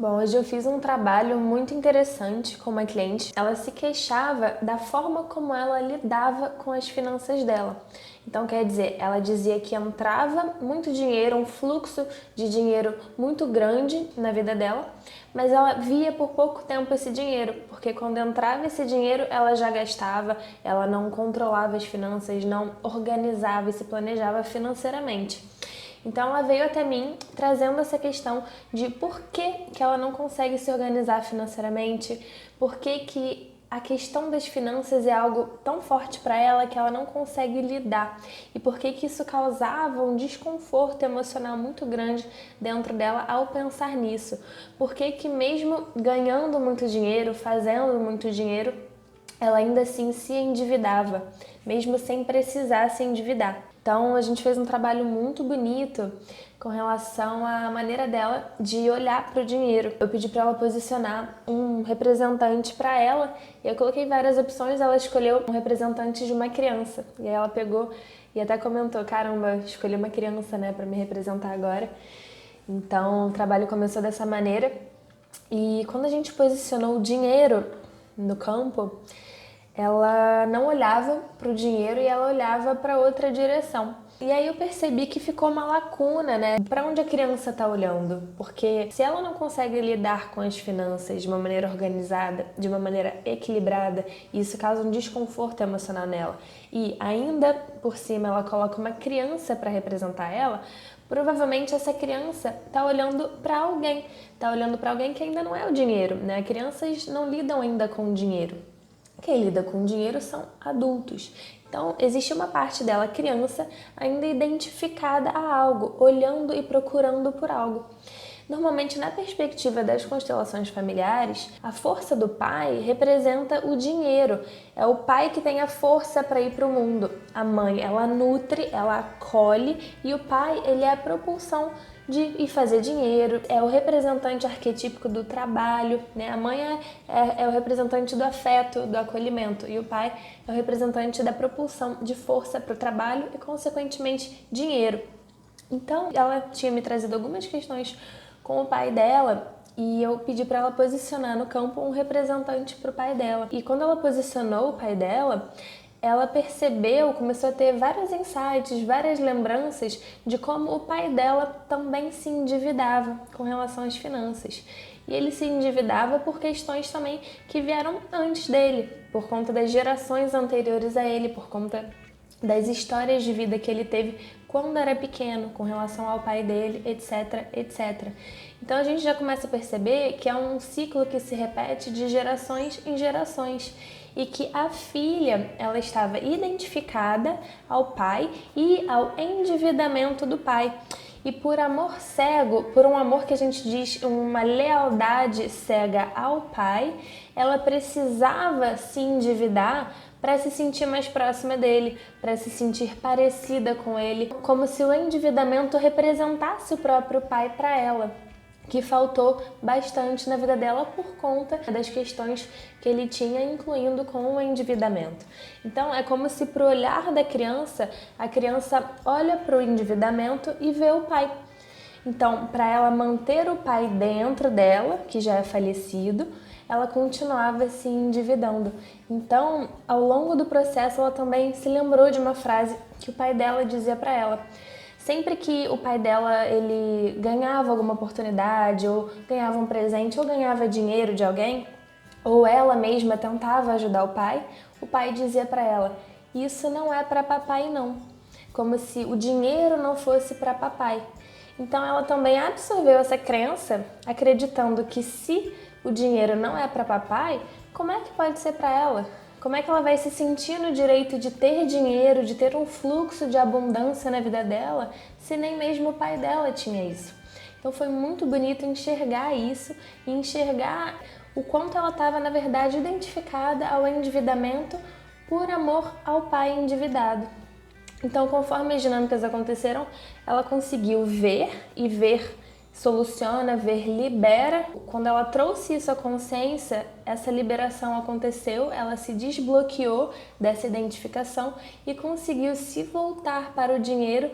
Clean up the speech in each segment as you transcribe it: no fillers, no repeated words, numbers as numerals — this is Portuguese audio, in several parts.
Bom, hoje eu fiz um trabalho muito interessante com uma cliente. Ela se queixava da forma como ela lidava com as finanças dela. Então, quer dizer, ela dizia que entrava muito dinheiro, um fluxo de dinheiro muito grande na vida dela, mas ela via por pouco tempo esse dinheiro, porque quando entrava esse dinheiro, ela já gastava, ela não controlava as finanças, não organizava e se planejava financeiramente. Então ela veio até mim trazendo essa questão de por que ela não consegue se organizar financeiramente, por que a questão das finanças é algo tão forte para ela que ela não consegue lidar e por que isso causava um desconforto emocional muito grande dentro dela ao pensar nisso. Por que mesmo ganhando muito dinheiro, fazendo muito dinheiro, ela ainda assim se endividava, mesmo sem precisar se endividar. Então a gente fez um trabalho muito bonito com relação à maneira dela de olhar para o dinheiro. Eu pedi para ela posicionar um representante para ela e eu coloquei várias opções, ela escolheu um representante de uma criança. E aí ela pegou e até comentou, caramba, escolhi uma criança, né, para me representar agora. Então o trabalho começou dessa maneira e quando a gente posicionou o dinheiro no campo, ela não olhava para o dinheiro e ela olhava para outra direção. E aí eu percebi que ficou uma lacuna, né? Para onde a criança está olhando? Porque se ela não consegue lidar com as finanças de uma maneira organizada, de uma maneira equilibrada, isso causa um desconforto emocional nela. E ainda por cima ela coloca uma criança para representar ela, provavelmente essa criança está olhando para alguém, que ainda não é o dinheiro, né? Crianças não lidam ainda com o dinheiro. Quem lida com dinheiro são adultos. Então, existe uma parte dela, criança, ainda identificada a algo, olhando e procurando por algo. Normalmente, na perspectiva das constelações familiares, a força do pai representa o dinheiro. É o pai que tem a força para ir para o mundo. A mãe, ela nutre, ela acolhe e o pai, ele é a propulsão de ir fazer dinheiro, é o representante arquetípico do trabalho, né? A mãe é o representante do afeto, do acolhimento, e o pai é o representante da propulsão de força para o trabalho e, consequentemente, dinheiro. Então, ela tinha me trazido algumas questões com o pai dela e eu pedi para ela posicionar no campo um representante para o pai dela. E quando ela posicionou o pai dela, ela percebeu, começou a ter vários insights, várias lembranças de como o pai dela também se endividava com relação às finanças. E ele se endividava por questões também que vieram antes dele, por conta das gerações anteriores a ele, por conta das histórias de vida que ele teve quando era pequeno, com relação ao pai dele, etc, etc. Então a gente já começa a perceber que é um ciclo que se repete de gerações em gerações e que a filha, ela estava identificada ao pai e ao endividamento do pai. E por amor cego, por um amor que a gente diz uma lealdade cega ao pai, ela precisava se endividar para se sentir mais próxima dele, para se sentir parecida com ele, como se o endividamento representasse o próprio pai para ela, que faltou bastante na vida dela por conta das questões que ele tinha, incluindo com o endividamento. Então é como se pro olhar da criança, a criança olha para o endividamento e vê o pai. Então, para ela manter o pai dentro dela, que já é falecido, ela continuava se endividando. Então, ao longo do processo, ela também se lembrou de uma frase que o pai dela dizia para ela. Sempre que o pai dela ele ganhava alguma oportunidade, ou ganhava um presente, ou ganhava dinheiro de alguém, ou ela mesma tentava ajudar o pai dizia para ela: isso não é para papai não, como se o dinheiro não fosse para papai. Então ela também absorveu essa crença, acreditando que se o dinheiro não é para papai, como é que pode ser para ela? Como é que ela vai se sentir no direito de ter dinheiro, de ter um fluxo de abundância na vida dela, se nem mesmo o pai dela tinha isso? Então foi muito bonito enxergar isso e enxergar o quanto ela estava, na verdade, identificada ao endividamento por amor ao pai endividado. Então, conforme as dinâmicas aconteceram, ela conseguiu ver e ver soluciona, ver libera. Quando ela trouxe isso à consciência, essa liberação aconteceu, ela se desbloqueou dessa identificação e conseguiu se voltar para o dinheiro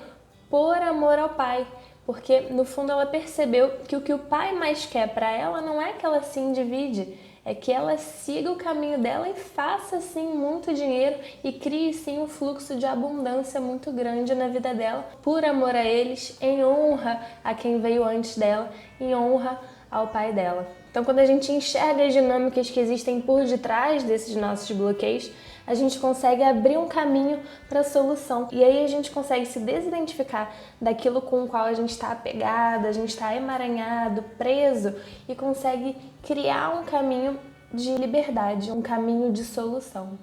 por amor ao pai, porque no fundo ela percebeu que o pai mais quer para ela não é que ela se endivide, é que ela siga o caminho dela e faça sim muito dinheiro e crie sim um fluxo de abundância muito grande na vida dela, por amor a eles, em honra a quem veio antes dela, em honra ao pai dela. Então, quando a gente enxerga as dinâmicas que existem por detrás desses nossos bloqueios, a gente consegue abrir um caminho para a solução. E aí a gente consegue se desidentificar daquilo com o qual a gente está apegado, a gente está emaranhado, preso, e consegue criar um caminho de liberdade, um caminho de solução.